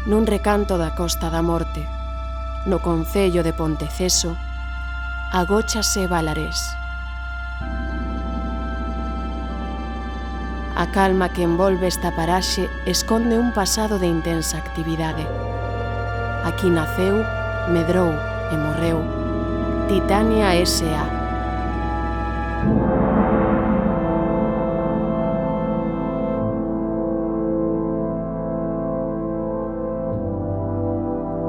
nun recanto da Costa da Morte, no concello de Ponteceso, agóchase Balarés. A calma que envolve esta paraxe esconde un pasado de intensa actividade. Aquí naceu, medrou e morreu Titania S.A.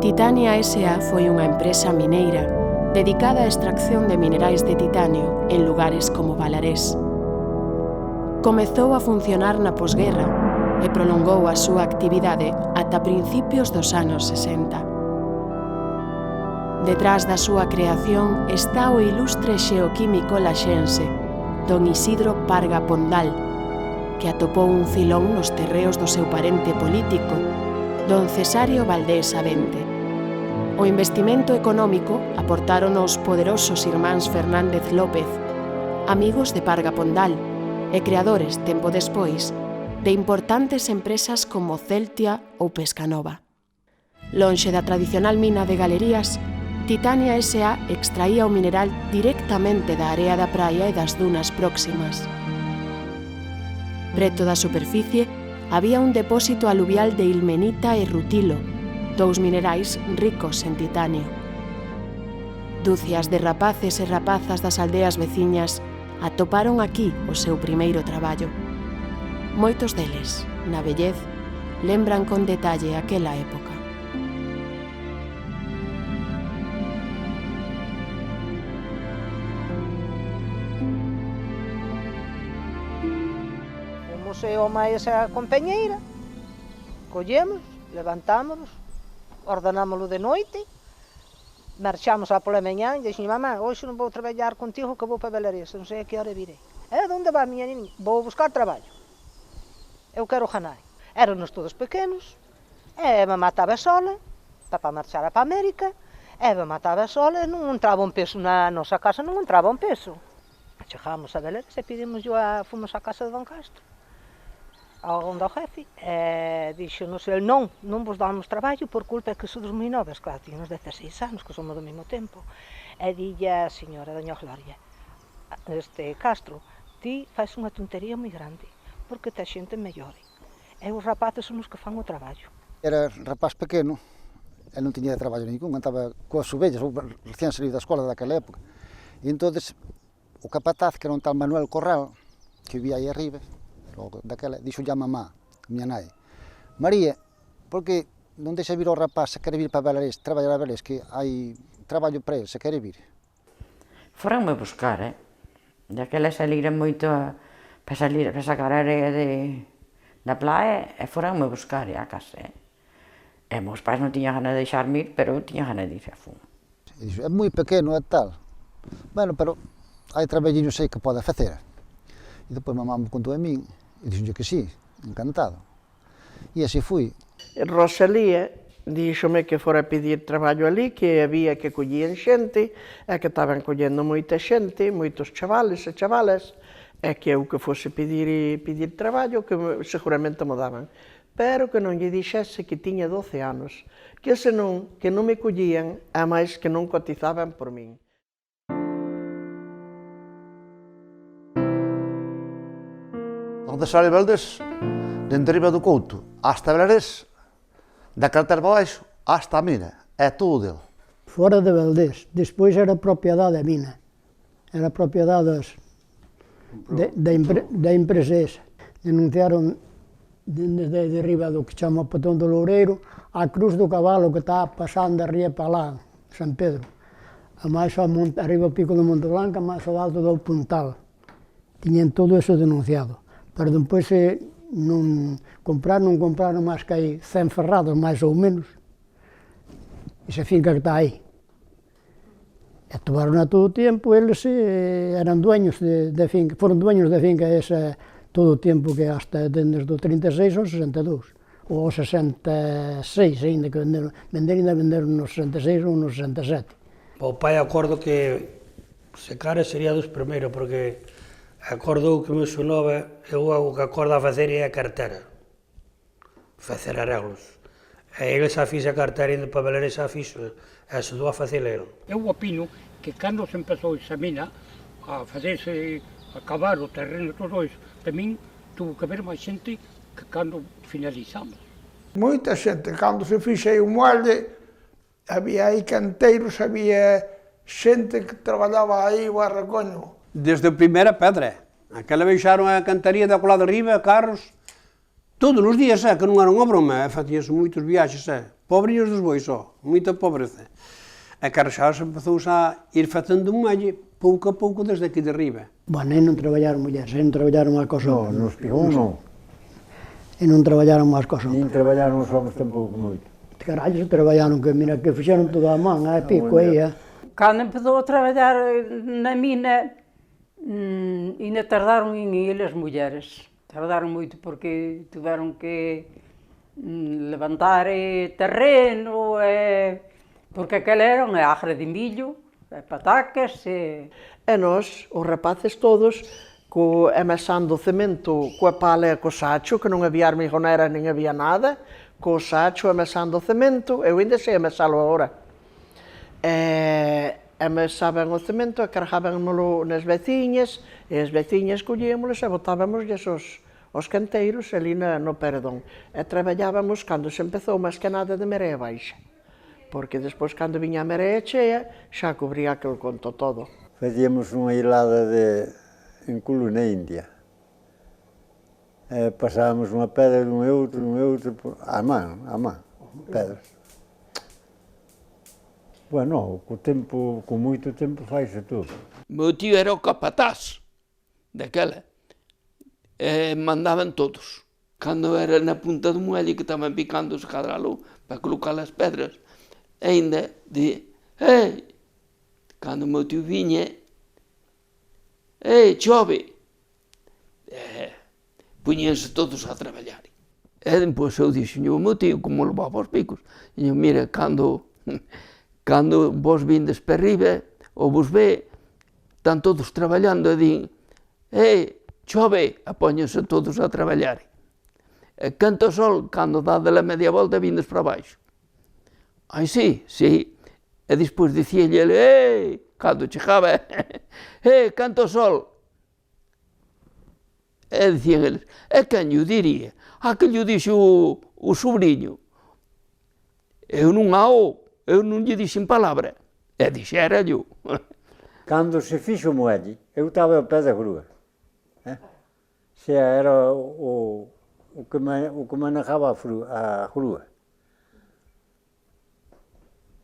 Titania S.A. foi unha empresa mineira dedicada á extracción de minerais de titanio en lugares como Balarés. Comezou a funcionar na posguerra e prolongou a súa actividade ata principios dos anos 60. Detrás da súa creación está o ilustre xeoquímico laxense don Isidro Parga Pondal, que atopou un filón nos terreos do seu parente político, don Cesario Valdés Avente. O investimento económico aportaron os poderosos irmáns Fernández López, amigos de Parga Pondal e creadores, tempo despois, de importantes empresas como Celtia ou Pescanova. Lonxe da tradicional mina de galerías, Titania S.A. extraía o mineral directamente da area da praia e das dunas próximas. Preto da superficie había un depósito aluvial de ilmenita e rutilo, dous minerais ricos en titanio. Dúcias de rapaces e rapazas das aldeas veciñas atoparon aquí o seu primeiro traballo. Moitos deles, na vellez, lembran con detalle aquela época. Fomos ao máis a compañeira, collemos, levantámonos, ordenámoslo de noite, marchamos á pola mañá e dixen, mamá, hoxe non vou traballar contigo que vou para Balarés, non sei a que hora virei. Onde vai, miña niña? Vou buscar traballo. Eu quero ganar. Éramos todos pequenos, e mamá estaba sola, papá marchara para América, e mamá estaba sola, non entraba un peso na nosa casa, non entraba un peso. Chegamos a Balarés e fomos á casa de don Castro, onde o jefe, e dixo-nos el, non vos damos traballo por culpa que sodes moi novas, claro, tínhamos 16 anos, que somos do mesmo tempo, e dille a señora, doña Gloria, Castro, ti faz unha tontería moi grande, porque te xente mellor, e os rapaces son os que fan o traballo. Era rapaz pequeno, e non tiña traballo ningún, andaba coas ovellas, recién salido da escola daquela época, e entonces o capataz, que era un tal Manuel Corral, que vivía aí arriba, daquela, dixo a mamá, miña nai, María, por que non deixa vir o rapaz se quere vir para Balarés, traballar a Balarés, que hai traballo para ele, se quere vir? Foranme buscar, daquela saliran moito para sacar a area da praia, e foranme buscar a casa, e meus pais non tiñan gana de deixarme ir, pero eu tiña gana de ir, E dixo, é moi pequeno, é tal, bueno, pero hai traballiños aí que pode facer. E depois mamá me contou a min, e dixo que sí, encantado. E así fui. Rosalía díxome que fora pedir traballo ali, que había que collían xente, e que estaban collendo moita xente, moitos chavales e chavalas, e que eu que fose pedir traballo, que seguramente me daban. Pero que non lle dixese que tiña 12 anos, que senón que non me collían, a máis que non cotizaban por min. Onde sale Valdés, dende arriba do Couto, hasta Balarés, da carretera para baixo, hasta a mina, é todo dele. Fora de Valdés, despois era propiedade da mina, era propiedade da empresa esa. Denunciaron desde arriba do que chama o Petón do Loureiro, a Cruz do Cabalo que está pasando arriba para lá, San Pedro, a máis arriba ao pico do Monte Blanco, a máis ao alto do Puntal. Tiñen todo eso denunciado. Pero depois non compraron máis que hai 100 ferrados, máis ou menos, esa finca que está aí. E tomaron a todo o tempo, eles eran dueños de finca, foron dueños de finca esa todo o tempo que hasta desde o 36 ao 62, ou ao 66, ainda que venderon nos 66 ou nos 67. O pai acordo que se cara sería dos primeiros, porque acordou que me sonova, eu o que acordo a facer é a cartera, facer arreglos. E ele xa fixe a carteira indo para Beler e xa fixo, e axudou a facelo. Eu opino que cando se empezou esa mina a facerse, a cavar o terreno e todo iso, tamén tuvo que haber máis xente que cando finalizamos. Moita xente, cando se fixe o molde, había aí canteiros, había xente que traballaba aí o arracoño. Desde a primeira pedra. Aquela baixaron a cantaría da colada de riba, carros, todos os días, que non era unha broma, facíanse moitos viaxes, pobrinhos dos bois, moita pobreza. A carrexada se empezou a ir facendo un malle, pouco a pouco, desde aquí de riba. Bueno, e non traballaron mulleres, non traballaron máis cosas. Non, nos pigón non. E non traballaron máis cosas. Nin traballaron os homens tampouco moito. Carallo, traballaron, que mira, que fixeron toda a man, pico aí, Cando empezou a traballar na mina, ainda tardaron en ir as mulleres. Tardaron moito porque tiveron que levantar terreno, porque aquela era unha agra de millo, patacas e nós, os rapaces todos, amasando o cemento coa pala e co sacho, que non había armijonera nin había nada, co sacho amasando o cemento, eu ainda sei amasalo agora. Amasaban o cemento e cargábanmolo nas veciñas, e as veciñas collíamos e botábamos os canteiros ali no perdón. E traballábamos cando se empezou máis que nada de Marea Baixa, porque despois cando viña a Marea Chea xa cubría aquel conto todo. Facíamos unha hilada en culo na India. Pasábamos unha pedra dun e outro, a man, pedras. Bueno, con moito tempo faise todo. Meu tío era o capataz daquela. Mandaban todos. Cando era na punta do muelle que estaban picando os cadralo para colocar as pedras, ainda cando meu tío viña, chove, puñense todos a traballar. E depois eu dixo ao meu tío, como levava os picos, mira, cando vos vindes para riba, ou vos ve, están todos traballando e din, chove, apóñense todos a traballar. Canta o sol, cando dá de la media volta, vindes para baixo. Ai, sí. E despois dicíalle ele, cando chegaba, canta o sol. E dicían eles, quen o diría? Que llo dixo o sobrinho. Eu non lle dixen palabra. E dixera-llo. Cando se fixo o muelle, eu estaba ao pé da grúa. Xa era o que manejaba a grúa.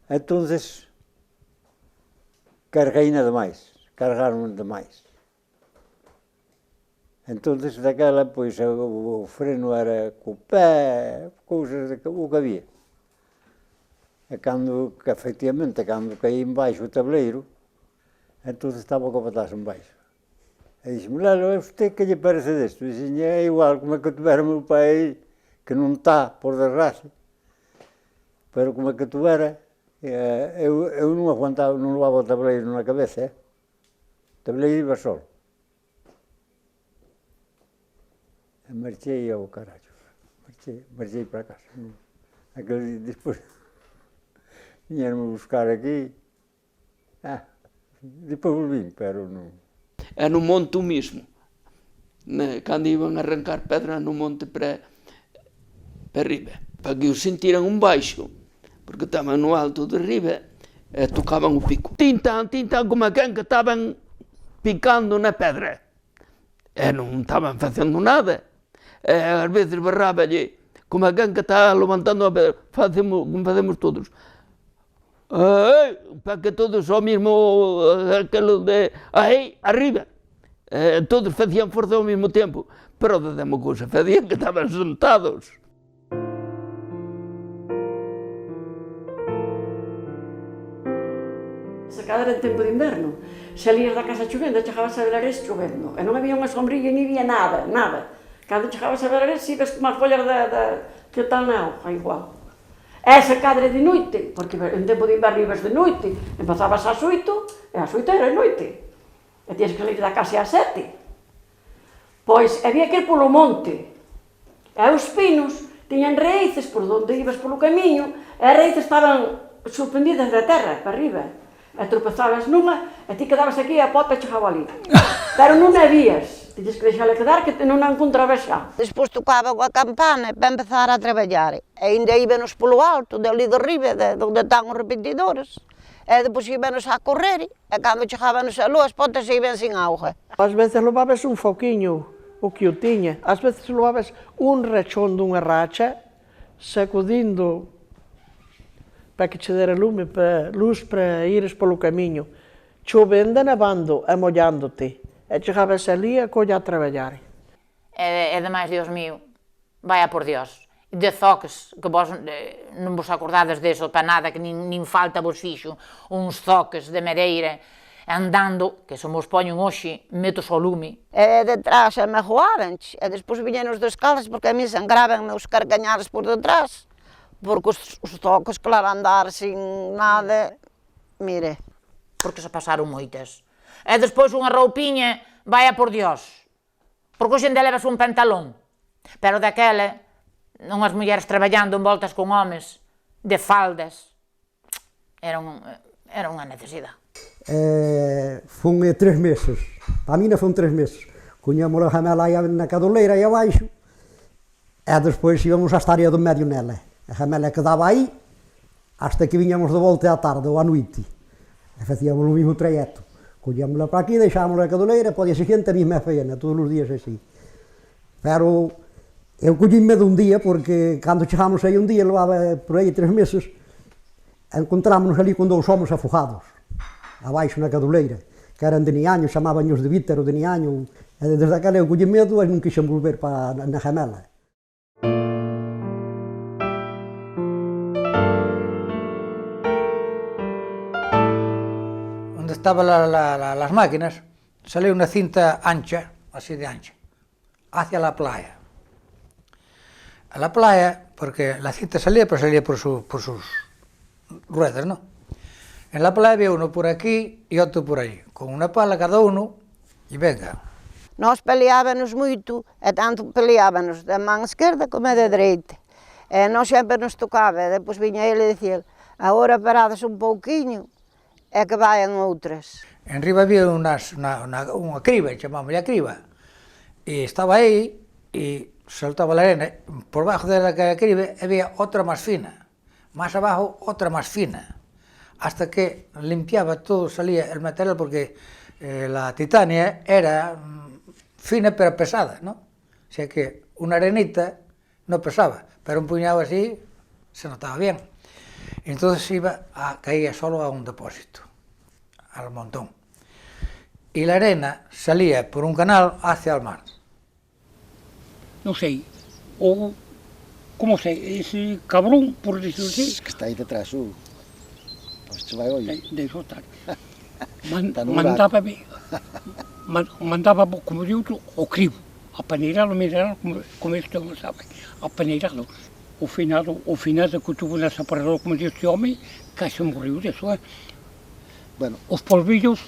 Entonces, cargaína demais, cargaron demais. Entonces, daquela, pois, o freno era co pé, cousas o que había. E efectivamente, cando caí embaixo o tableiro, entonces estaba o capataz embaixo. E dixeme, Lelo, é usted que lle parece desto? E dixen, é igual como é que tuvera o meu pai, que non está, por desgracia, pero como é que tuvera, eu non aguantaba, non levaba o tableiro na cabeza, o tableiro iba solo. E marchei ao carallo, marchei para casa. Aquele despois, viñeron-me buscar aquí, depois volvín, pero non. É no monte o mesmo, cando iban a arrancar pedra no monte para riba, para que o sentiran un baixo, porque estaban no alto de riba e tocaban o pico. Tintan, como a quen que estaban picando na pedra, e non estaban facendo nada. E ás veces berráballe, como a quen que está levantando a pedra, como facemos todos. Para que todos ao mesmo, aquilo de aí, arriba, todos facían forza ao mesmo tempo, pero de uma cousa facían que estaban sentados. Se cadra en tempo de inverno, salías da casa chovendo, chegabas a Vilares chovendo, e non había unha sombrilla, ni había nada. Cando chegabas a Vilares, ibas con as follas que están na hoja, igual. Esa cadra de noite, porque en tempo de inverno ibas de noite, empezabas ás 8, e ás 8 era noite. E tías que salir da casa ás 7. Pois, había que ir polo monte. E os pinos tiñan raíces por onde ibas polo camiño, e as raíces estaban suspendidas da terra, para arriba. E tropezabas nunha, e ti quedabas aquí e a pota chegaba ali. Pero non a vías, tiñes que deixala quedar que non a encontrabas xa. Despois tocaba a campana para empezar a traballar. E ainda íbamos polo alto, de ali de riba, onde están os repetidores. E depois íbamos a correr, e cando chegábamos a luz, as potas iban sin auga. Ás veces levabas un foquiño, o que o tiña. Ás veces levabas un rachón dunha racha, sacudindo para que che dera luz para ires polo camiño, chovendo, nevando e mollándote. E chegabas ali a colla a traballar. E demais, Dios mío, vaya por Dios, de zoques, que vos non vos acordades deso para nada, que nin falta vos fixo, uns zoques de madeira, andando, que se mos poñen hoxe, meto só lume. E detrás me joaranche, e despois viñen os descalzos, porque a mí sangraban os carcañares por detrás. Porque os toques, claro, andar sin nada, mire. Porque se pasaron moitas. E despois unha roupiña, vaya por Dios. Porque hoxe en levas un pantalón. Pero daquela, unhas mulleres traballando en voltas con homes, de faldas, era unha necesidade. Fun 3 meses, para mí non fun 3 meses. Cuñamos a jamela aí na cadoleira aí abaixo, e despois íbamos a estar aí do medio nela. A jamela quedaba aí, hasta que viñamos de volta á tarde ou á noite. E facíamos o mismo trayecto. Collíamosla para aquí, deixámosla a cadoleira, para o día seguinte a mesma faena, todos os días así. Pero eu collíme de un día, porque cando chegámos aí un día, levaba por aí 3 meses, encontrámonos ali con 2 homens afogados, abaixo na cadoleira, que eran de Niaño, chamábanos de Vítero de Niaño, e desde aquela eu collí medo e non quixen volver na jamela. Estaban las máquinas, salió una cinta ancha, así de ancha, hacia la playa. A la playa, porque la cinta salía, pero salía por sus ruedas, ¿no? En la playa había uno por aquí y otro por allí, con una pala cada uno, y venga. Nós peleábamos moito, e tanto peleábamos da man esquerda como da dereita. E nós sempre nos tocaba, e depois viña ele e dicía, agora paradas un pouquiño, e que vayan outras. En riba había unha criba, chamámoslle a criba, e estaba aí, e saltaba a arena, por baixo da criba había outra máis fina, máis abajo outra máis fina, hasta que limpiaba todo, salía el material, porque la titania era fina pero pesada, ¿no? O sea que unha arenita non pesaba, pero un puñado así se notaba bien. Entonces caía solo a un depósito, al montón. Y la arena salía por un canal hacia el mar. No sei, ou, como sei, ese cabrón, por decirlo así... Que está aí detrás, pois se vai oír. Deixo estar. Mandaba, como digo, o cribo, a paneiralo, como isto non sabe, a paneiralo. O finado que tuvo nessa paradora, como diz este homem, casi morreu disso, Bueno. Os polvillos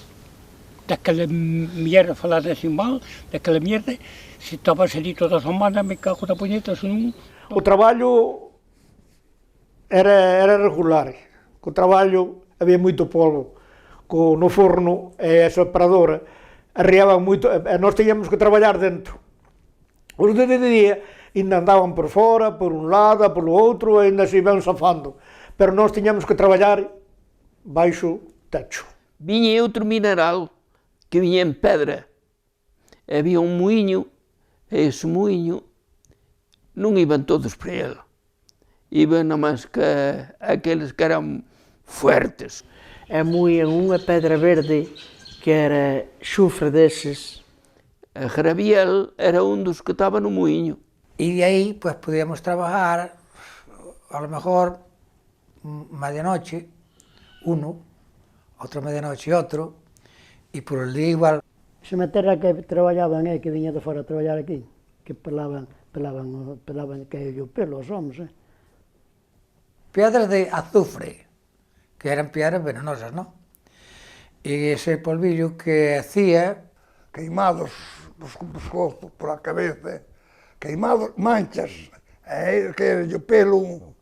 daquela merda, falada assim mal, daquela merda, se estava ali toda a semana, me cago da punheta, se non... O traballo era regular, o traballo había moito polvo, no forno e esa paradora arriaban moito, e nós teníamos que traballar dentro. Os de día ainda andaban por fora, por un lado, por outro, e ainda se iban safando. Pero nós tiñamos que traballar baixo techo. Viña outro mineral que viña en pedra. Había un muiño, e ese muiño non iban todos para ele. Iban nomás que aqueles que eran fuertes. E moían unha pedra verde que era xufre deses. A Jarabiel era un dos que estaba no muiño. Y de ahí pues podíamos trabajar, a lo mejor medianoche uno, outra medianoche outro, e por el día igual. Se meterá que traballaban aí, que viña de fora a traballar aquí, que pelaban que o pelo os homens, Piedras de azufre, que eran piedras venenosas, ¿no? Y ese polvillo que hacía... Queimados por la cabeza, queimados, manchas Que o pelo...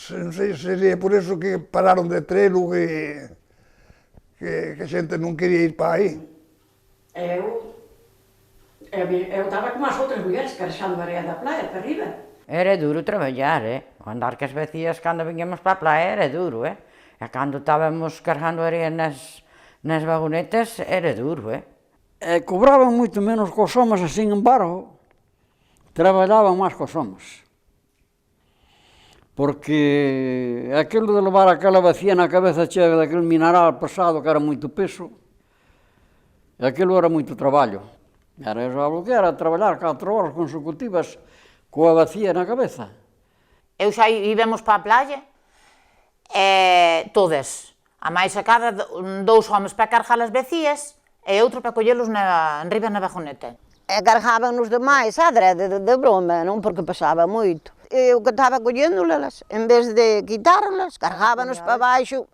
Non sei se sería por eso que pararon de trelo, que a xente non quería ir para aí. Eu estaba como as outras mulheres, carexando a areia da praia, para arriba. Era duro traballar, andar que as vecias cando viñamos para a praia era duro, E cando estábamos cargando areia nas vagonetas era duro, Cobraban moito menos cos homes, sin embargo, traballaban máis cos homes. Porque aquilo de levar aquela vacía na cabeza chega daquele mineral pesado que era moito peso, aquilo era moito traballo. Era o que era traballar 4 horas consecutivas coa vacía na cabeza. Eu xa íbamos para a playa, todas, a máis sacada 2 homes para cargar as vacías e outro para collelos enriba na vagoneta. E cargábanos demais, adrede de broma, non porque pasaba moito. Eu que estaba colléndolas, en vez de quitárnoslas, cargábanos para baixo,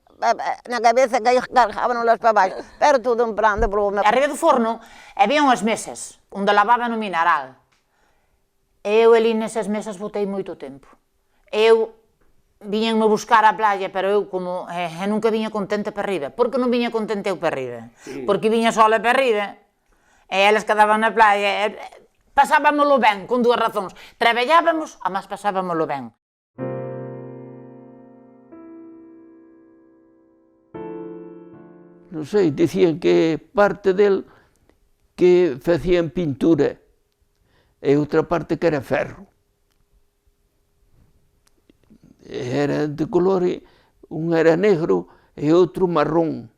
na cabeza que cargábanos para baixo, pero todo en plan de broma. Arriba do forno había unhas mesas, onde lavaban o mineral. Eu ali nesas mesas botei moito tempo. Eu viñenme buscar á playa, pero eu como nunca viña contente para arriba. Por que non viña contente eu para arriba? Porque viña sola para arriba, e elas quedaban na playa, pasábamolo ben, con 2 razóns. Traballábamos, a máis pasábamolo ben. Non sei, dicían que parte del que facían pintura e outra parte que era ferro. Era de color, un era negro e outro marrón.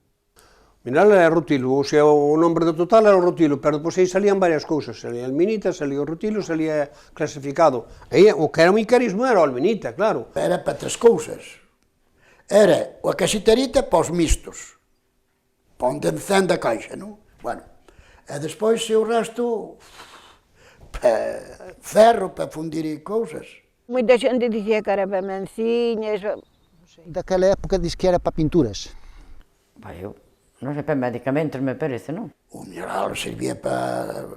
Mineral era rutilo, ou sea, o nombre do total era o rutilo, pero depois aí salían varias cousas, salía alminita, salía o rutilo, salía clasificado. Aí o que era moi carismo era o alminita, claro. Era para 3 cousas. Era a casiterita para os mistos, para onde encende a caixa, non? Bueno, e despois o resto, ferro para fundir cousas. Moita xente dicía que era para menciñas. Daquela época diz que era para pinturas. Eu non sei, para medicamentos me parece, non? O mineral servia para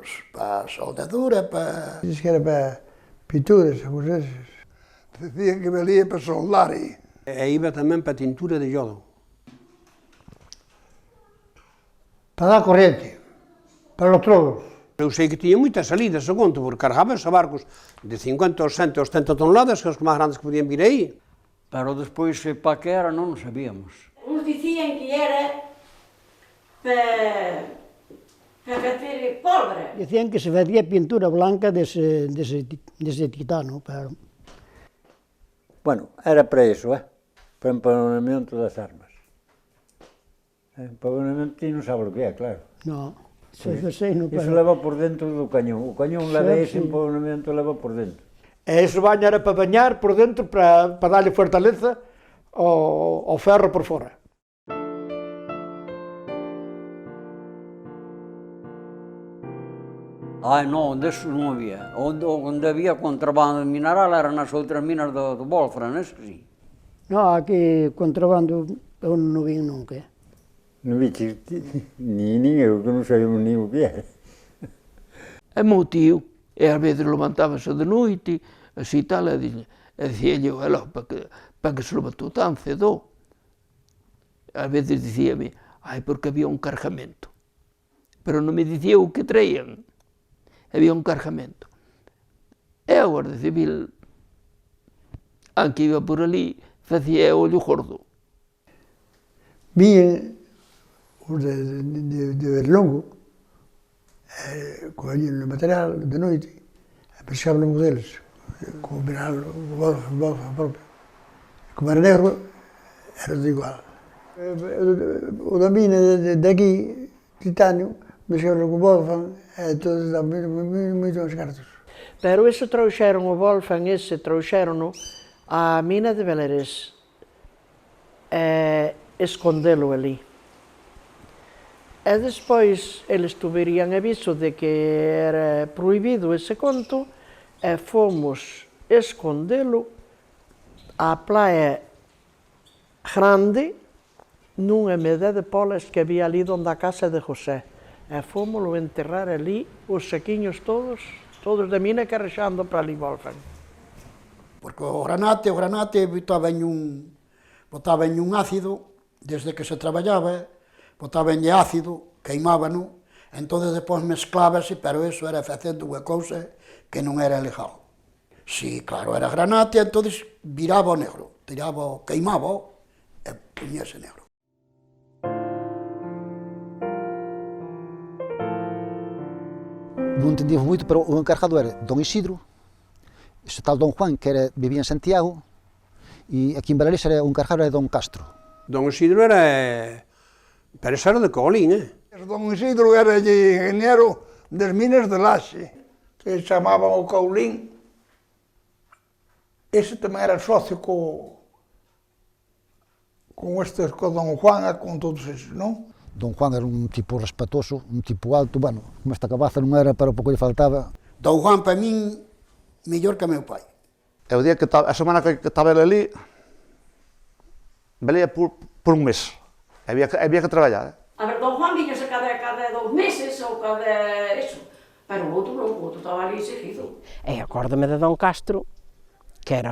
soldadura, para... Diz que era para pinturas, cousas. Dicían que valía para soldar. E iba tamén para tintura de yodo. Para dar corriente, para os trodos. Eu sei que tiña moitas salidas, a conto, porque cargábanse a barcos de 50, 60 ou 70 toneladas, que os máis grandes que podían vir aí. Pero despois, para que era, non sabíamos. Uns dicían que era para facer pólvora. Dicían que se facía pintura blanca dese titano, pero... Bueno, era para iso, para o empanonamento das armas. O empanonamento ti non sabe o que é, claro. Non, sei non, pero... Iso leva por dentro do cañón, o cañón leva ese empanonamento, leva por dentro. E ese baño era para bañar por dentro, para darlle fortaleza ao ferro por fora. Ai, non, deso non había. Onde había contrabando de mineral era nas outras minas do Wolfram, eso sí. Non, aquí contrabando eu non vi nunca. Non vi nin eu, que non sabemos nin o que é. E meu tío, e ás veces levantábase de noite, así tal, e dicíalle, para que se levantou tan cedo? Ás veces dicíame, porque había un cargamento. Pero non me dicía o que traían. Había un cargamento. E a Guardia Civil, aunque iba por ali, facía ollo gordo. Vían os de Berlongo, collían o material de noite, e pensaban os deles, con o mineral, o propio. Como era negro, era de igual. O da mina de aquí, titanio, mexeron con o Wolfram, e todos dan moito máis cartos. Pero ese trouxeron o Wolfram, trouxeron a mina de Belarés, escondelo ali. E despois eles tuverían aviso de que era prohibido ese conto e fomos escondelo á praia grande nunha meda de polas que había ali donde a casa de José. E fómolo enterrar ali, os saquiños todos, Todos da mina carrexando para ali volven. Porque o granate botaba en un ácido, desde que se traballaba, botaba en ácido, queimábano, entón depois mezclábase, pero eso era facendo unha cousa que non era legal. Si, claro, era granate, entón viraba o negro, queimaba e puñese negro. Non entendíamos moito, pero o encargado era don Isidro, ese tal don Juan, que vivía en Santiago, e aquí en Belarés o encargado era don Castro. Don Isidro era empresario de Colín, Don Isidro era ingeniero das minas de Laxe, que chamaban o Caulín. Ese tamén era socio con don Juan e con todos esos, non? Don Juan era un tipo respetoso, un tipo alto, bueno, como esta cabaza non era, pero pouco lle faltaba. Don Juan, para min, mellor que meu pai. E o día que a semana que estaba ele ali, velía por un mes. Había que traballar. A ver, don Juan viñose cada 2 meses ou cada eso, pero o outro non, o outro estaba ali seguido. E acórdame de don Castro, que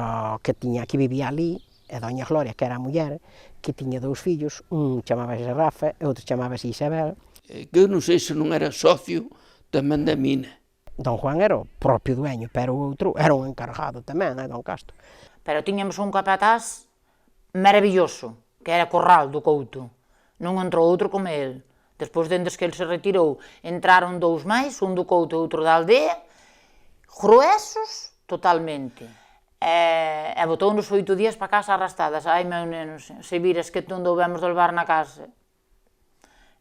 vivía ali, e doña Gloria, que era a muller, que tiña 2 fillos, un chamábase Rafa e outro chamábase Isabel. Que eu non sei se non era socio tamén da mina. Don Juan era o propio dueño, pero o outro era un encargado tamén, don Castro. Pero tiñamos un capataz maravilloso, que era Corral do Couto. Non entrou outro como el. Despois, dende que ele se retirou, entraron 2 máis, un do Couto e outro da aldea, gruesos totalmente. E botou-nos 8 días para casa arrastadas. Ai, meu neno, se viras que non doubemos de levar na casa.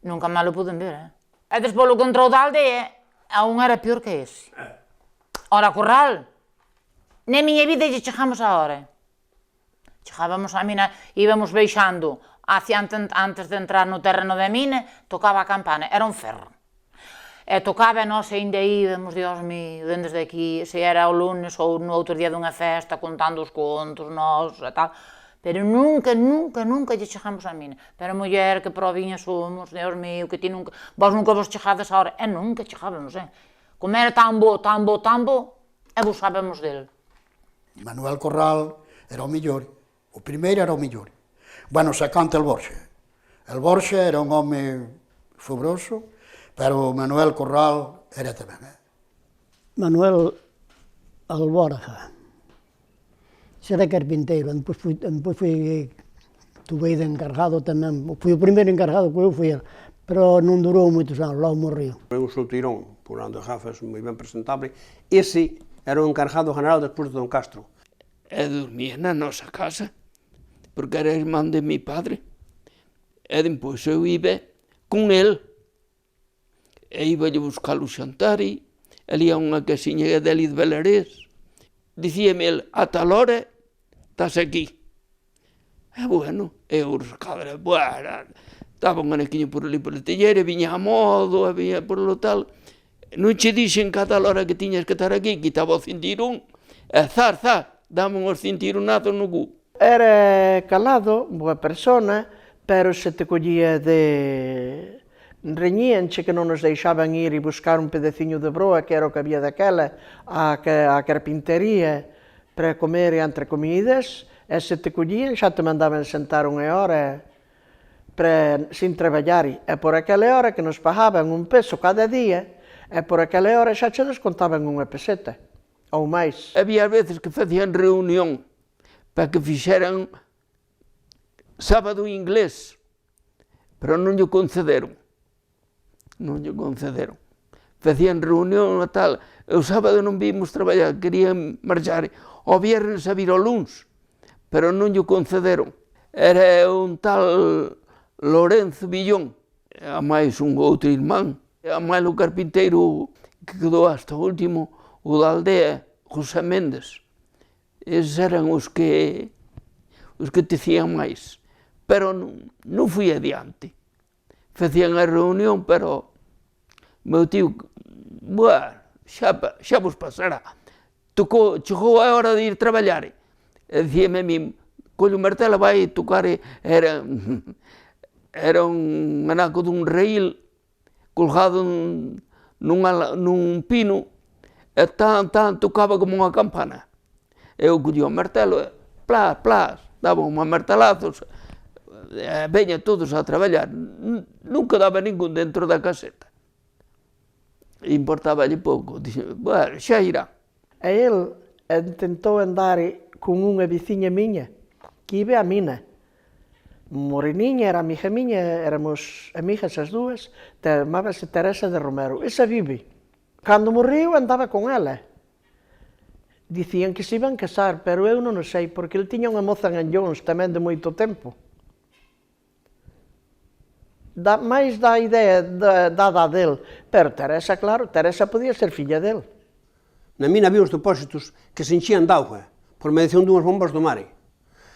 Nunca máis lo puden ver, E despois lo que entrou da aldea, a un era pior que ese. Ora, Corral, na miña vida lle chegamos a hora. Chegábamos á mina, íbamos baixando, antes de entrar no terreno da mina, tocaba a campana, era un ferro. E tocaba, nós ainda íbamos, Dios mío, desde aquí, se era o lunes ou no outro día dunha festa, contando os contos, nós e tal, pero nunca lle chegamos á mina. Pero muller, que proviña somos, Dios mío, que ti nunca, vos nunca vos chegades a hora, e nunca chegábamos, Como era tan bo, e busábamos del. Manuel Corral era o mellor, o primeiro era o mellor. Bueno, sacante el Borxe. El Borxe era un home fobroso, pero Manuel Corral era tamén, Manuel Alborja. Era carpinteiro, depois tuve de encargado tamén, foi o primeiro encargado que eu fui, pero non durou moitos anos, logo morreu. Un solteirón, pulando de gafas, moi ben presentable. Ese era o encargado general despois de don Castro. E dormía na nosa casa, porque era irmán de mi padre. E depois eu iba con el, e iba a buscar o xantar, ali a unha casiña deli de Belarés. Dicíame el, a tal hora, estás aquí. E bueno, eu rescadra, bueno, estaba un anequiño por ali por a tellera, viña a modo, e viña por lo tal. Non che dixen que a tal hora que tiñas que estar aquí, quitaba o cintirón, e dame uns cintironazos no cu. Era calado, boa persona, pero se te collía de... Reñíanche que non nos deixaban ir e buscar un pedaciño de broa, que era o que había daquela, á carpintería, para comer entre comidas, e se te collían xa te mandaban sentar unha hora sin traballar. E por aquela hora que nos pagaban un peso cada día, e por aquela hora xa che descontaban unha peseta, ou máis. Había veces que facían reunión para que fixeran sábado inglés, pero non lle concederon. Facían reunión e tal, o sábado non vimos traballar, querían marchar o viernes a vir o luns, pero non lle concederon. Era un tal Lorenzo Villón, a máis un outro irmán, a máis o carpinteiro que quedou hasta o último, o da aldea, José Méndez. Eses eran os que tecían máis, pero non fui adiante. Facían a reunión, pero meu tío, bueno, xa vos pasará. Chegou a hora de ir traballar. E dicíame a mí, collo martelo vai tocar, era un anaco dun raíl colgado nun pino, e e tocaba como unha campana. Eu collía o martelo e plas, plas, daban unha martelazos, veña todos a traballar. Nunca daba ningún dentro da caseta. Importáballe pouco, dixe, bueno, xa irá. E el tentou andar con unha veciña miña, que iba a mina. Moreniña, era amiga miña, éramos amigas as dúas, chamábase Teresa de Romero. Esa vive. Cando morreu andaba con ela. Dicían que se iban casar, pero eu non o sei, porque ele tiña unha moza en Anllóns tamén de moito tempo. Mais dá a idea da dele. Pero Teresa, claro, Teresa podía ser filla dele. Na mina había uns depósitos que se enchían de auga por medición dunhas bombas do mare.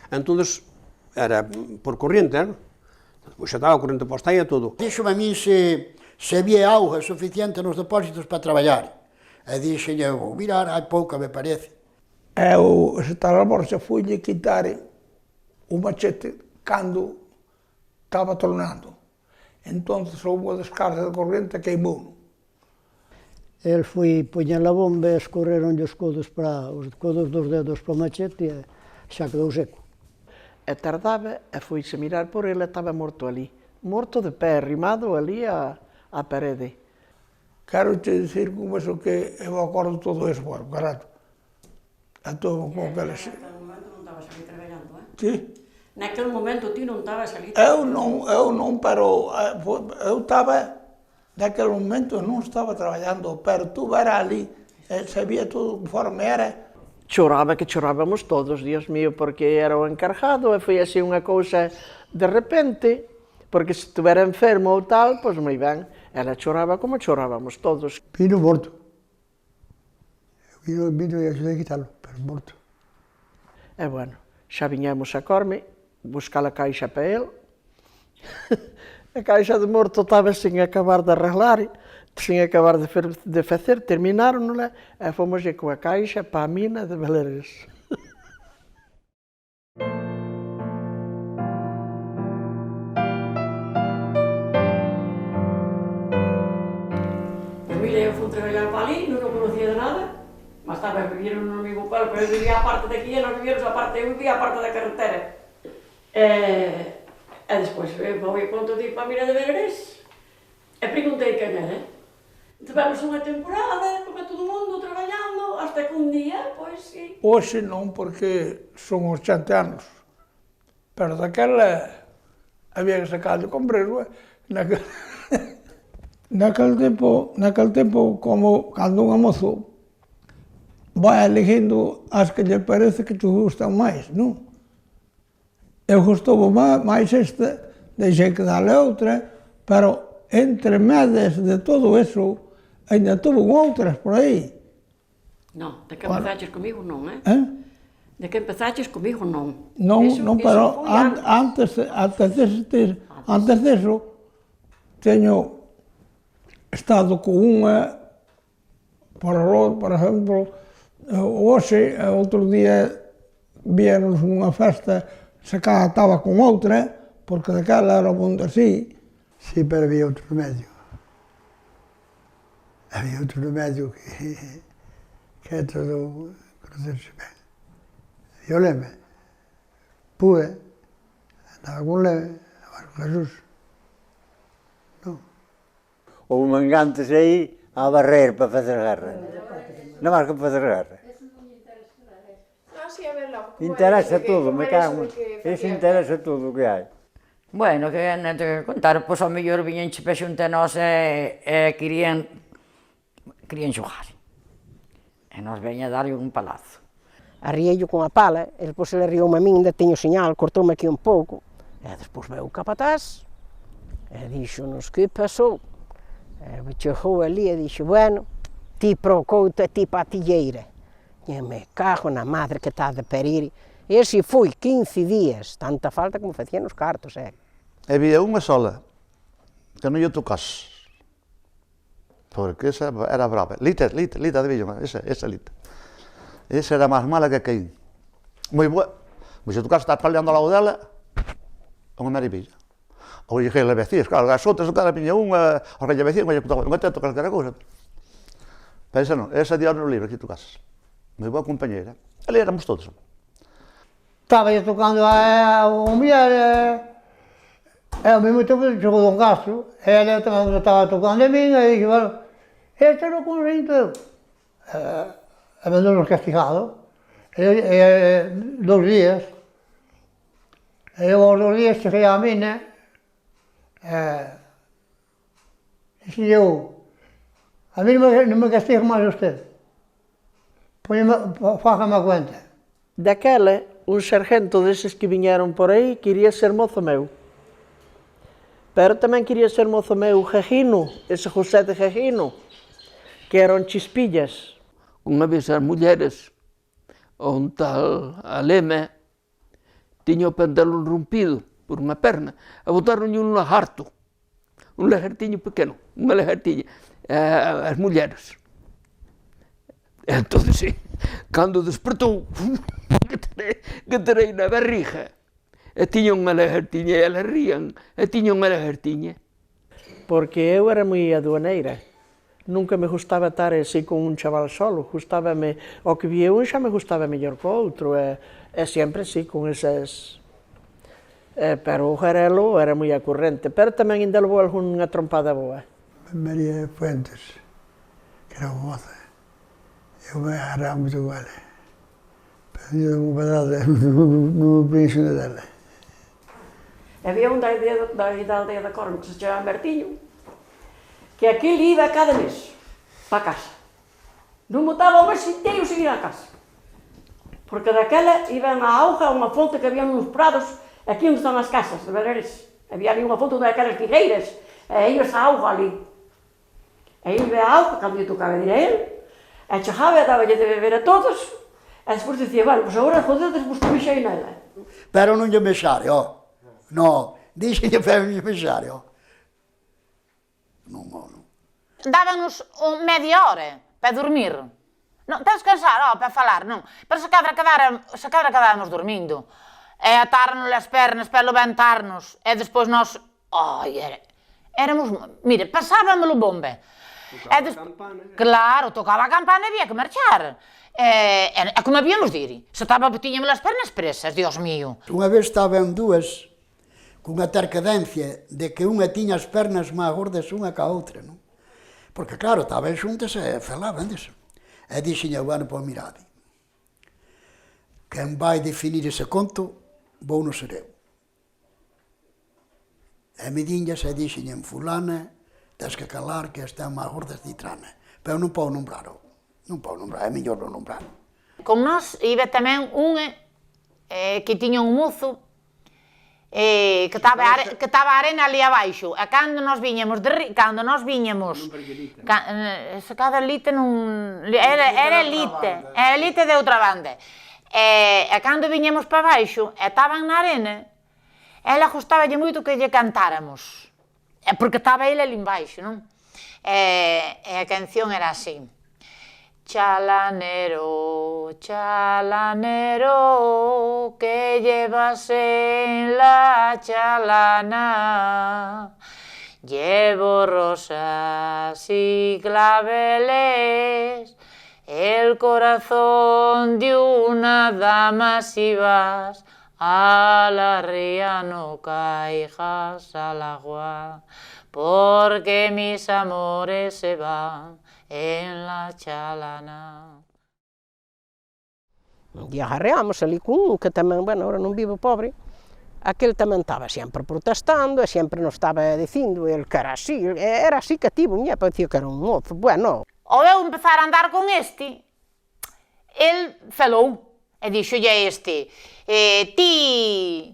Entón, era por corriente, pois xa estaba a corrente posta e todo. Díxome a min se había auga suficiente nos depósitos para traballar. E dixen eu, vou mirar, hai pouca, me parece. Eu, ese talamor, se fuille quitar o machete cando estaba tornando. Entón, houve unha descarga de corrente e queimou. El foi poñer a bomba e escorreronlle os codos dos dedos para o machete e xa quedou seco. E tardaba e foise mirar por ele e estaba morto ali. Morto de pé, arrimado ali á parede. Quero te dicir como eso que eu acordo todo eso, por carato. A todo con aqueles... Naquele momento non estabas ali traballando, Sí? Naquele momento ti non estabas ali Eu non, pero eu estaba, naquele momento non estaba traballando, pero tu era ali, sabía todo conforme era. Choraba que chorábamos todos, Dios mío, porque era o encargado e foi así unha cousa de repente, porque se estuvera enfermo ou tal, pois moi ben, ela choraba como chorábamos todos. Vino morto. Vino e axudei a quitalo, pero morto. E bueno, xa viñamos a Corme, buscar a caixa para ele. A caixa de morto estaba sin acabar de arreglar, sin acabar de facer, terminaron-la e fomos com a caixa para a mina de Belarés. Eu fui trabalhar para ali, non conocía de nada, mas estaba a vivir no mesmo pueblo, pero eu vivía a parte daqui e nós vivíamos a parte, eu vivía a parte da carretera. E despois foi a conta de ir para a mina de Belarés e preguntei quen era. Tivemos unha temporada, como todo mundo, traballando, hasta que un día, pois, sí. Hoxe non, porque son 80 anos, pero daquela había que sacarle con brezo, Naquele tempo, como cando unha mozo vai eligindo as que lle parece que te gustan máis, non? Eu gustoume máis esta, deixei que darle outra, pero entre medias de todo eso, ainda tuvo outras por aí. Non, de que empezaches comigo non, De que empezaches comigo non. Non, pero antes deso, teño estado con unha, por exemplo, hoxe, outro día, víanos nunha festa, se cá estaba con outra, porque daquela era o mundo así. Sí, pero había outro no medio. Había outro no medio que é todo conocerse ben. Eu leme, pude, andaba con leme, andaba con Jesús. Houve mangantes aí a barrer para facer guerra. Non máis que para facer guerra. Interesa todo, me cago. Ese interesa todo o que hai. Bueno, que non te contar, pois ao mellor viñenche pa xunta nós e querían xogar. E nos veña darlle un palazo. Arrieillo con a pala, e despois ele arrioume a min, ainda teño señal, cortoume aquí un pouco, e despois veu o capataz, e dixo-nos, que pasou? E chegou ali e dixo, bueno, ti para o couto e ti para a tilleira. E me cago na madre que está de perir. Ese foi 15 días, tanta falta como facían os cartos, Había unha sola, que non lle tocas, porque esa era brava. Lita de Villo, esa Lita. Esa era máis mala que Caín. Moi boa. Mas se tu casa estás peleando ao lado dela, unha marivilla. Ou lle le vecías, claro, as outras, cada piña unha, os que lle vecían, unha tento calquera cousa. Pero esa non, esa dio no libro, aquí tu casas. Moi boa compañeira. Ali éramos todos. Estaba eu tocando a mulher, e ao mesmo tempo chegou Don Castro, e ela tamén estaba tocando a min, e dixo, bueno, este era o conjunto eu. E vendeu-nos castigado, 2 días, e eu aos 2 días cheguei á mina, e dixo eu, a mí non me castiga máis usted, fájame a cuenta. Daquela, un sargento deses que viñeron por aí quería ser mozo meu. Pero tamén quería ser mozo meu Gegino, ese José de Gegino, que eran chispillas. Unha vez as mulleres, un tal Aleme, tiña o pantalón rompido por unha perna, e botaronlle un lagartiño pequeno, unha lagartiña, as mulleres. Entón, sí, cando despertou, que terei na barriga, e tiña unha lagartiña, e elas rían, e tiña unha lagartiña. Porque eu era moi aduaneira. Nunca me gustaba estar así con un chaval solo, gustábame, o que vía un xa me gustaba mellor que o outro, e sempre así, con esas... Pero o Jarelo era moi acorrente, pero tamén ainda levou algunha trompada boa. María Fuentes, que era moza, eu me agarraba moito con ela. Pero eu non penso dela. Había un da aldea da Corme que se chamaba Martiño, que aquel iba cada mes para casa. Non botaba o mes inteiro sin ir a casa. Porque daquela iban á auga, a unha fonte que había nos prados, aquí onde están as casas, de Vereres. Había ali unha fonte daquelas figueiras, e ibas á auga ali. E iba á auga, cando lle tocaba ir a él, e chegaba e daballe de beber a todos, e despois dicía, bueno, pois agora jodedes vos que mexei nela. Pero non lle mexare, ó. No, díxenlle pero non lle mexare, ó. Dábanos media hora para dormir. Non, tens que cansar, para falar, non. Pero se cadra quedábamos dormindo. E atarnos as pernas para levantarnos. E despois nós... Ai, éramos... Mire, pasábamelo bombe. Claro, tocaba a campana e había que marchar. E como habíamos de ir? Se tiñamos as pernas presas, Dios mío. Unha vez estaban dúas cunha tercadencia de que unha tiña as pernas máis gordas unha ca outra, non? Porque claro, estaban xuntas e falaban disso. E dixenlle, bueno, pois mirade, quen vai definir ese conto, vou no ser eu. E me dinllas e dixenlle, fulana, tens que calar que están máis gordas de trana. Pero non podo nombrar, non podo nombrar, é mellor non nombrar. Con nós iba tamén un que tiña un mozo que estaba a arena ali abaixo, e cando nos viñamos, se cada lite non... Era lite de outra banda. E cando viñamos para baixo, e estaban na arena, ela gustaballe moito que lle cantáramos, porque estaba ele ali embaixo, non? E a canción era así. Chalanero, chalanero, que llevas en la chalana. Llevo rosas y claveles, el corazón de una dama. Si vas a la ría no caigas al agua, porque mis amores se van en la chalana. Un día arreamos ali con un que tamén, bueno, ahora non vivo pobre, aquel tamén estaba sempre protestando e sempre nos estaba dicindo el que era así cativo, me parecía que era un mozo, bueno. Ao eu empezar a andar con este, el falou e dixolle a este, ti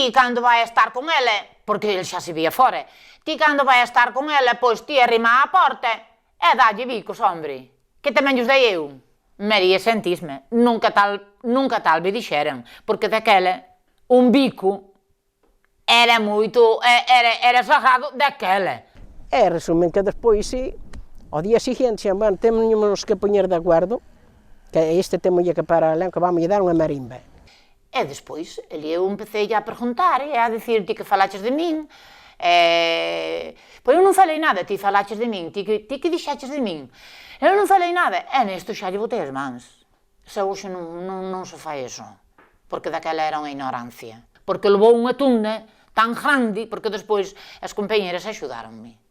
cando vai a estar con ele, porque el xa se vía fora, ti cando vai a estar con ela, pois ti arrima á porta e dalle bicos, hombre, que tamén os dei eu. María sentisme, nunca tal me dixeran, porque daquela un bico era moito, era sagrado daquela. Resumen que despois, ao día seguinte, bueno, temos que poñer de acordo, que este temos que para alén, que vamos dar unha marimba. E despois, eu empecé a preguntar e a dicir ti que falaches de min, Pois eu non falei nada, ti falaches de min, ti que dixaches de min. Eu non falei nada, e nesto xa lle botei as mans. Xa hoxe non se fai eso, porque daquela era unha ignorancia. Porque levou unha tunda tan grande, porque despois as compañeras axudaronme.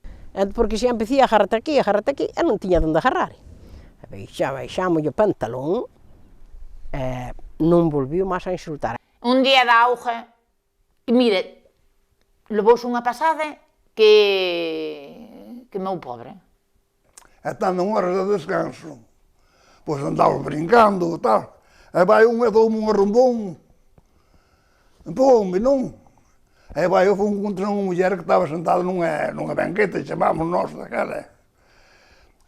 Porque xa empecé a agarrate aquí, e non tiña onde agarrar. Baixamos o pantalón, non volviu máis a insultar. Un día da auga, e mire, levouse unha pasada que meu pobre. E estando en horas de descanso, pois andaba brincando e tal, e vai un e doume un arrombón, empoume, non? E vai, eu fui contra unha muller que estaba sentada nunha banqueta, chamamos nós daquela,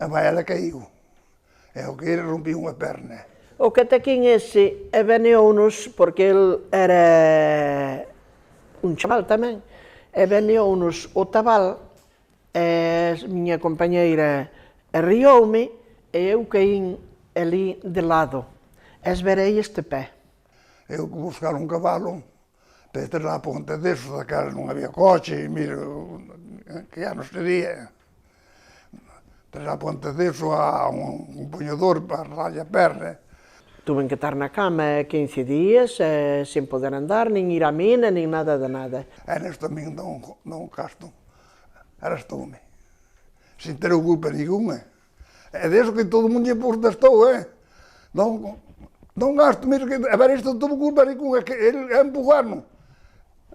e vai, ela caiu, e o que era rompí unha perna. O cataquín ese veneou-nos, porque ele era un chaval tamén, e veneou-nos o tabal, e a miña compañeira rioume, e eu caín ali de lado, esverei este pé. Eu que buscar un cabalo, para ter lá a ponta deso, daquela non había coche, mira, que anos sería, ter lá a ponta deso a un poñedor para arrarlle a perna. Tuve que estar na cama 15 días, sen poder andar, nin ir á mina, nin nada de nada. E nesto a min non casto, arrastoume, sin ter culpa ninguna. É deso que todo mundo lle protestou, non gasto, mira, a ver, isto non tuvo culpa ninguna, é que ele empujarnos.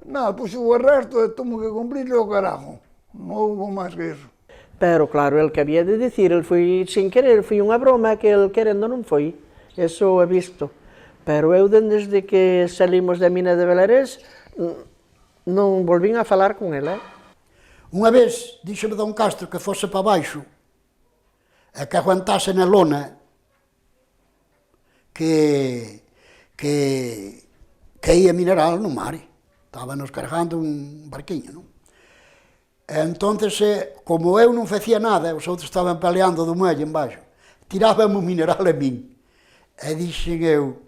Non, pois o arresto é tomo que cumprir o carajo, non houve máis que iso. Pero claro, el que había de dicir, el foi sin querer, foi unha broma que el querendo non foi. Eso é visto. Pero eu, desde que salimos da mina de Belarés, non volvín a falar con ele. Unha vez, díxome don Castro que fose para baixo e que aguantase na lona que ia mineral no mar. Estábamos cargando un barquiño, non? E entonces, como eu non facía nada, os outros estaban peleando do muelle en baixo, tirábamos mineral a min. E dixen eu,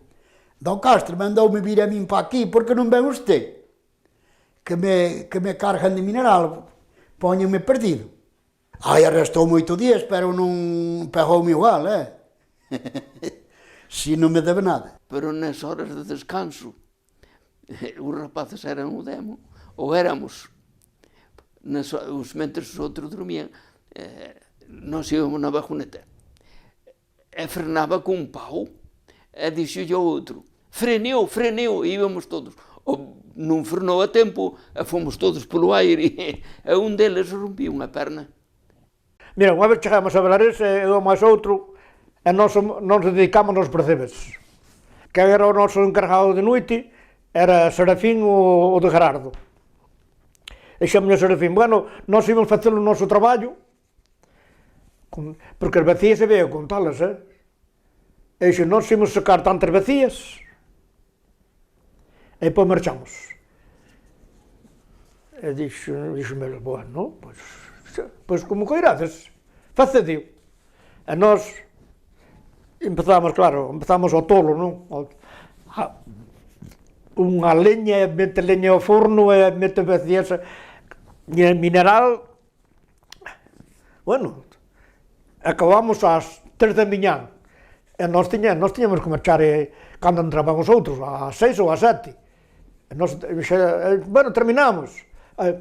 don Castro mandoume vir a min para aquí, porque non ven usted? Que me cargan de mineral, póñenme perdido. Ai, arrestou moito días, pero non pegoume igual, Si non me debe nada. Pero nas horas de descanso, os rapaces eran o demo, ou éramos, mentres os outros dormían, nós íbamos na bajoneta, e frenaba con un pau, e dixolle ao outro, freneu, e íbamos todos. Non frenou a tempo, e fomos todos polo aire, e un deles rompía unha perna. Mira, unha vez chegamos a Belarés, eu e máis outro, e nós dedicamos aos percebes. Que era o noso encargado de noite, era Serafín o de Gerardo. E xamoulle a Serafín, bueno, nós íbamos facer o noso traballo, porque as vacías se veio contalas, E dixo, nós íbamos sacar tantas vacías, e depois marchamos. E dixo-me, bueno, pois como coirades, facedio. E nós empezamos ao tolo, non? Unha leña, mete leña ao forno e mete vacías, mineral. Bueno, acabamos ás 3 da miñán. E nós tiñamos que marchar cando entraban os outros, ás 6 ou ás 7. E nós, bueno, terminamos.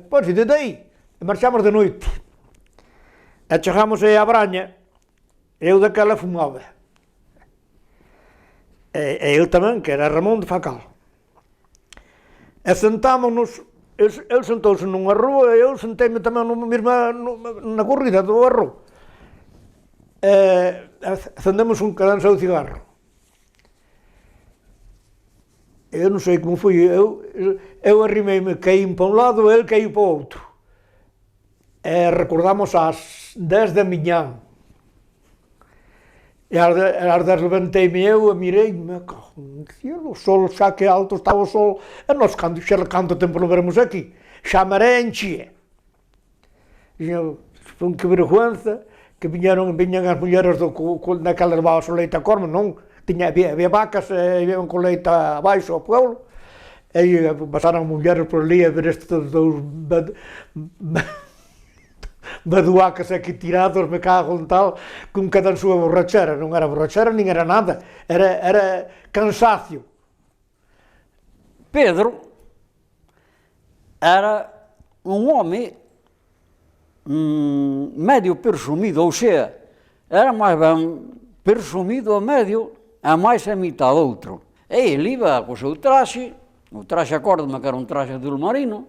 Pois, e desde aí, marchamos de noite. E chegamos a Braña, eu daquela fumaba. E eu tamén, que era Ramón de Facal. E sentámonos, ele sentouse nunha rúa e eu senteime tamén na corrida do arro. Acendemos un cadanzao de cigarro. Eu non sei como foi, eu arrimei-me, caín para un lado e ele caíu para o outro. E recordamos ás 10 da miñán. E ás 10 levantei-me eu e mirei-me, o sol xa que alto estaba o sol, e nós canto tempo non veremos aqui, xa a maré enchía. E foi que vergüenza, que viñan as mulleres naquela levaban o leite a corme, non? Había vacas e iban con leite abaixo ao pueblo, e pasaron mulleres por ali a ver estes dous baduacas aquí tirados, me cago en tal, con cada súa borrachera. Non era borrachera, nin era nada, era cansacio. Pedro era un home medio presumido, ou sea, era máis ben presumido a medio e máis a mitad outro. E ele iba co seu traxe, o traxe acórdame que era un traxe azul marino,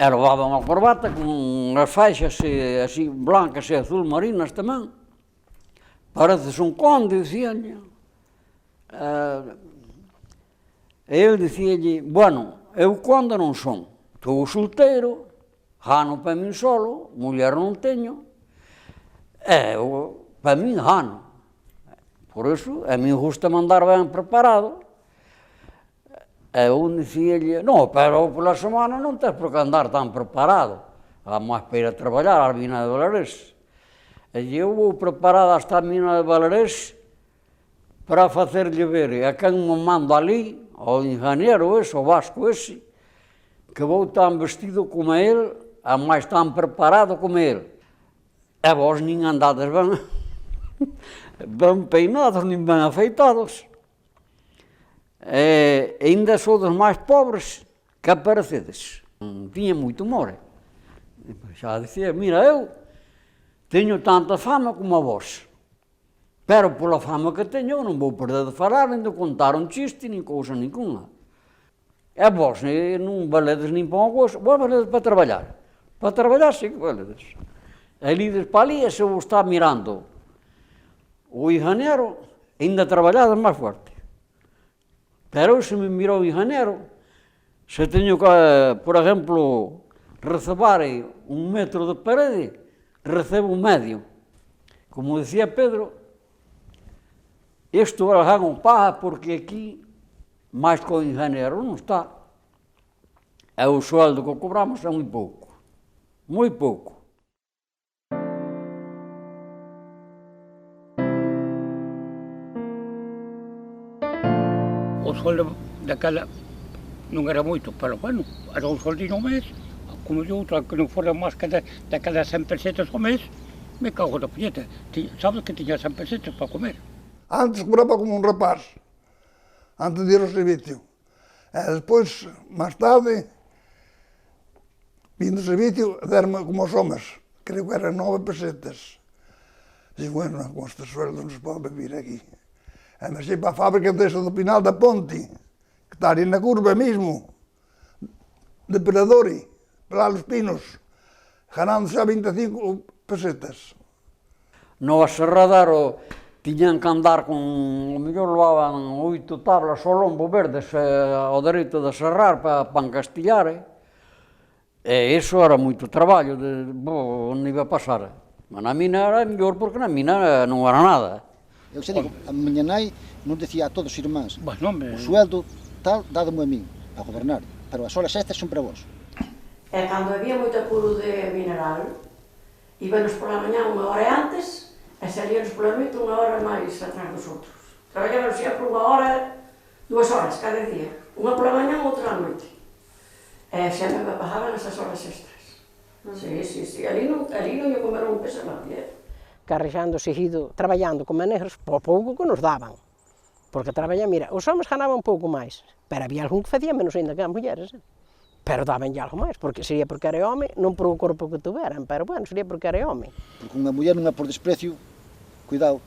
e levaba unha corbata con unhas faixas así blancas e azul marinas tamén. Pareces un conde, dicíanlle. E eu dicíalle, bueno, eu conde non son, estou solteiro, gano para min solo, muller non teño, e eu, para min gano. Por iso, a min gusta mandar ben preparado. E eu dicíalle, non, pero pola semana non tens por que andar tan preparado. Vamos para ir a traballar á mina de Valerés. E eu vou preparado hasta a mina de Valerés para facerlle ver a quen me mando ali, ao ingeniero ese, ao vasco ese, que vou tan vestido como ele, a máis tan preparado como ele. E vos nin andades ben peinados, nin ben afeitados. E ainda sodes máis pobres que aparecedes. Tiña moito humor. Xa dicía, mira, eu teño tanta fama como a vos, pero pola fama que teño eu non vou perder de falar, nin de contar un chiste, nin cousa ninguna. E vos non valedes nin para unha cousa, vos valedes para traballar. Para traballar sí que valedes. E lides para ali e se vos está mirando o ingeniero, ainda traballades máis forte. Pero se me mira o ingeniero, se teño que, por exemplo, recebar 1 metro de parede, recebo 1 medio. Como decía Pedro, isto era un paja porque aquí, máis que o ingeniero non está. E o sueldo que cobramos é moi pouco. Moi pouco. O sueldo daquela non era moito, pero bueno, era un soldinho ao mes, como de outra, que non fora máis que daquelas 100 pesetas ao mes, me cago na puñeta. Sabes que tiña 100 pesetas para comer. Antes cobraba como un rapaz, antes de ir ao servicio. E despois, máis tarde, vindo ao servicio, derme como os homes, creo que eran 9 pesetas. E, bueno, con este sueldo non se pode vivir aquí. E me sei para a fábrica desa do Pinal da Ponte, que está ali na curva mesmo, de Peradori, para lá os Pinos, ganando xa 25 pesetas. No aserradero tiñan que andar con, o mellor levaban 8 tablas ao lombo verdes ao dereito de serrar para encastillar, e iso era moito traballo, onde iba a pasar. Mas na mina era mellor porque na mina non era nada. Eu xe digo, a miña nai nos decía a todos os irmáns, o sueldo tal, dádome a min, a gobernar, pero as horas estas son para vos. E cando había moito apuro de mineral, íbamos pola mañá 1 hora antes e salíamos pola noite 1 hora máis atrás dos outros. Traballábamos sempre 1 hora, 2 horas cada día, unha pola mañá, outra á noite. E sempre me pagaban esas horas extras. Sí, ali non ia comer un peso na dieta. Carrexando seguido, traballando como negros, por pouco que nos daban. Porque traballan, mira, os homens ganaban un pouco máis, pero había algún que facía menos ainda que as mulleres. Pero dabanlle algo máis, porque sería porque era home, non por o corpo que tuveran, pero bueno, sería porque era home. Porque unha muller non é por desprecio, cuidado,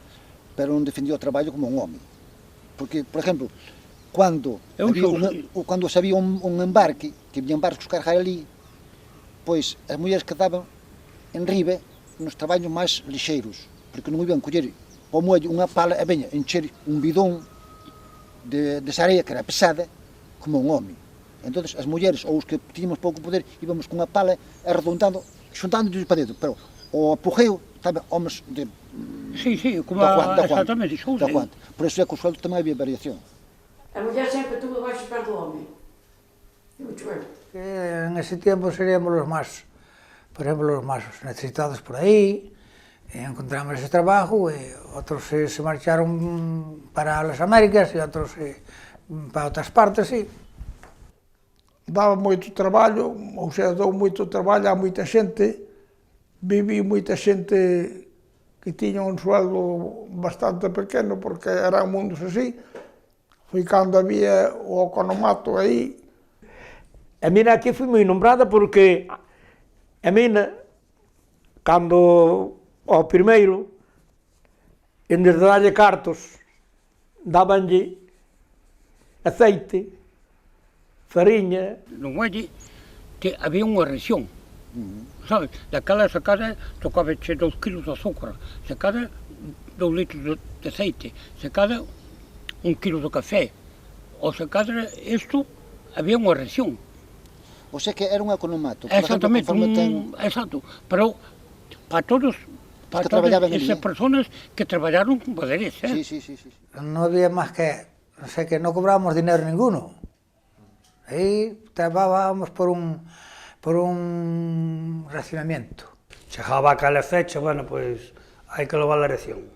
pero non defendía o traballo como un home. Porque, por exemplo, cando se había un embarque, que viñan barcos cargar ali, pois as mulleres quedaban en ribe nos traballos máis lixeiros, porque non iban coller ao moello unha pala e veña encher un bidón de areia que era pesada como un home. Entón, as mulleres ou os que tiñamos pouco poder íbamos con unha pala arredondando, xuntando para dentro, pero o apogeo estaba homes de como exactamente, da Juanta. Por iso é que o sueldo tamén había variación. A muller sempre tuvo baixo perto do home. En ese tiempo seríamos os máis, por exemplo, os máis necesitados por aí, encontramos ese trabajo e outros se marcharon para as Américas e outros para outras partes, sí. Daba moito traballo, ou sea, dou moito traballo a moita xente, viví moita xente que tiña un sueldo bastante pequeno, porque eran mundos así. Foi cando había o economato aí. A mina aquí foi moi nombrada porque a mina, cando ao primeiro, en vez de darlle cartos, dabanlle aceite, fariña. No muelle había unha ración, sabes? Daquela sacada tocaba 2 kilos de azúcar, sacada 2 litros de aceite, sacada 1 kilo de café, ou sacada isto, había unha ración. O sea que era un economato. Exactamente, exacto, pero para todas esas personas que traballaron con poderes. Sí. No había más que, o sea que no cobrábamos dinero ninguno. Aí trabajábamos por un racionamiento. Chegaba aquela fecha, bueno, pois hai que levar a ración.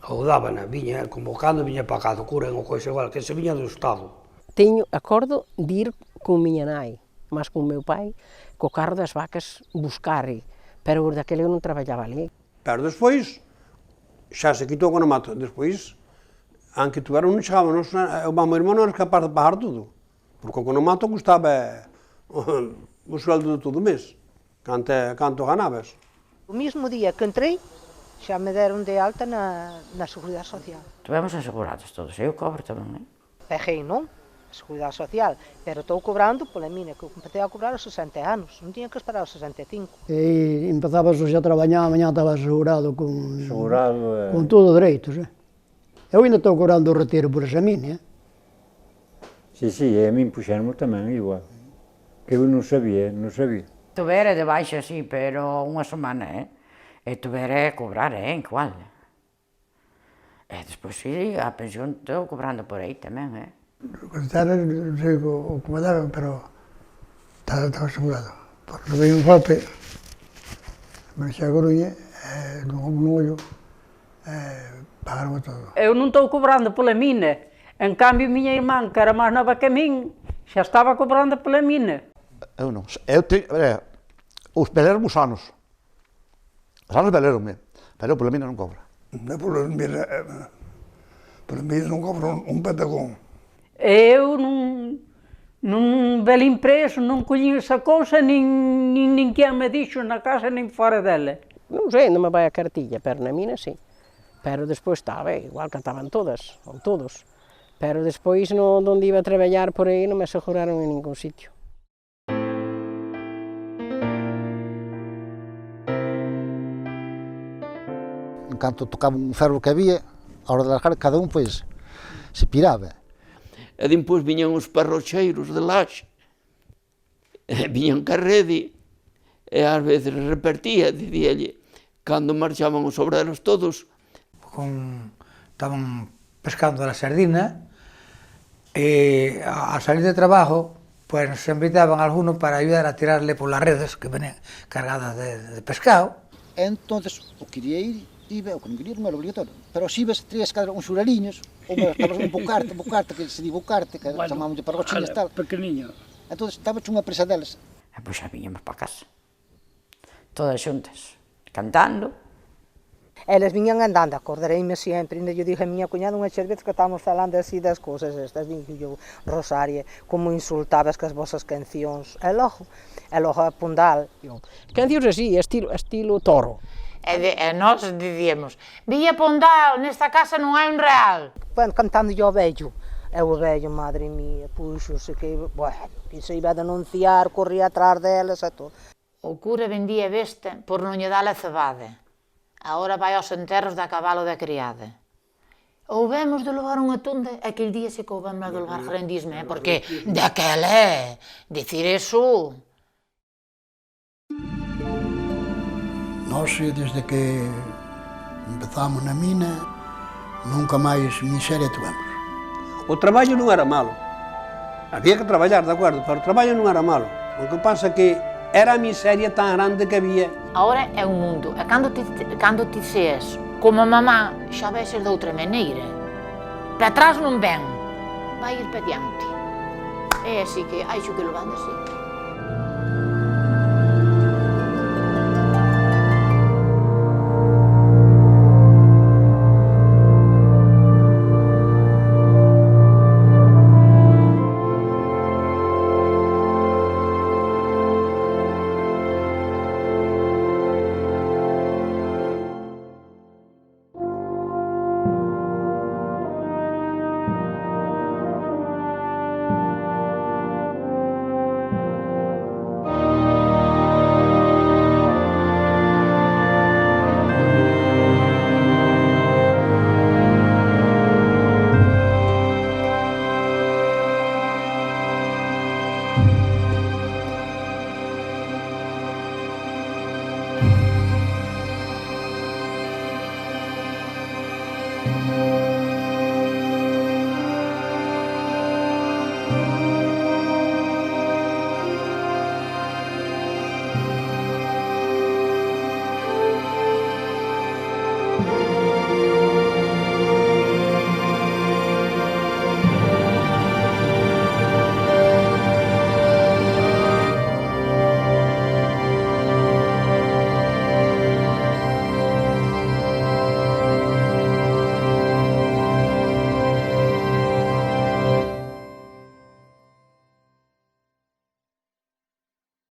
Ou dábana, viña, convocando, viña para cá do cura, en o coisa igual, que se viña do Estado. Teño acordo de ir con miña nai, mas con o meu pai, co carro das vacas buscare, pero daquele eu non traballaba ali. Pero despois, xa se quitou o economato, despois, aunque tuveron, non chegaban, o meu irmão non era capaz de pagar tudo, porque o economato custaba o sueldo de todo o mês, canto ganabas. O mesmo día que entrei, xa me deron de alta na Seguridade Social. Tivemos asegurados todos, eu cobro tamén, Peguei, non? A Seguridade Social, pero estou cobrando pola mina, que eu empecé a cobrar aos 60 anos, non tiña que esperar aos 65. E empezabas a traballar, amanhã estaba asegurado con todo dereitos. Eu ainda estou cobrando o retiro por esa mina. Sí, a min puxeron tamén igual, que eu non sabía. Tuvera de baixa, sí, pero unha semana, e tuvera a cobrar, igual. E despois, sí, a pensión estou cobrando por aí tamén, Contar, non sei o que me daban, pero estaba asegurado. Porque veio un golpe, me deixei a Coruña, nun ollo, pagaron todo. Eu non estou cobrando pola mina, en cambio miña irmán, que era máis nova que min, xa estaba cobrando pola mina. Eu non, os peleron os anos peleronme, pero pola mina non cobra. Pola mina non cobro un patagón. Eu non velín preso, non collín esa cousa, nin quen me dixo na casa, nin fora dela. Non sei, non me vai a cartilla, pero na mina sí. Pero despois estaba, igual cantaban todas, ou todos. Pero despois, onde iba a traballar por aí, non me aseguraron en ningún sitio. En canto tocaba un ferro que había, a hora de largar, cada un, pois, se piraba. E depois viñan os parrocheiros de Laxe, viñan ca rede, e ás veces repartía, dicíalle, cando marchaban os obreros todos. Estaban pescando a sardina, e a salir de trabajo, pues nos invitaban a alguno para ayudar a tirarle por las redes que venían cargadas de pescado. Entonces, o quería ir, iba, o que non quería non era obligatorio, pero se ibas, trías que dar uns xuraliños, ou un bocarte, que se di bocarte, que chamámoslle parrochiñas tal. Pequeniño. Entón, estaba unha presa delas. E pois xa viñamos para casa, todas xuntas, cantando. Elas viñan andando, acordareime sempre, ainda yo dije a miña cuñada unhas veces que estábamos falando así das cousas estas, dixo yo, Rosaria, como insultabas que as vosas cancións, e logo a Pondal. Cancións así, estilo toro. E nós dicíamos, Villa Pondal, nesta casa non hai un real. Bueno, cantando yo o vello, madre mía, puxose que, bueno, que se iba a denunciar, corría atrás delas e todo. O cura vendía besta por non lle dar a cebada. Agora vai aos enterros da cabalo da criada. Houbemos de levar unha tunda, aquel día se que houbemos de levar grandisme, porque daquela, dicir eso... Nós, desde que empezamos na mina, nunca máis miseria tivemos. O traballo non era malo. Había que traballar, de acordo, pero o traballo non era malo. O que pasa que era a miseria tan grande que había. Agora é un mundo, e cando ti seas como mamá, xa vai ser de outra maneira. Para atrás non ven, vai ir para diante. É así que, aixo que lo van así.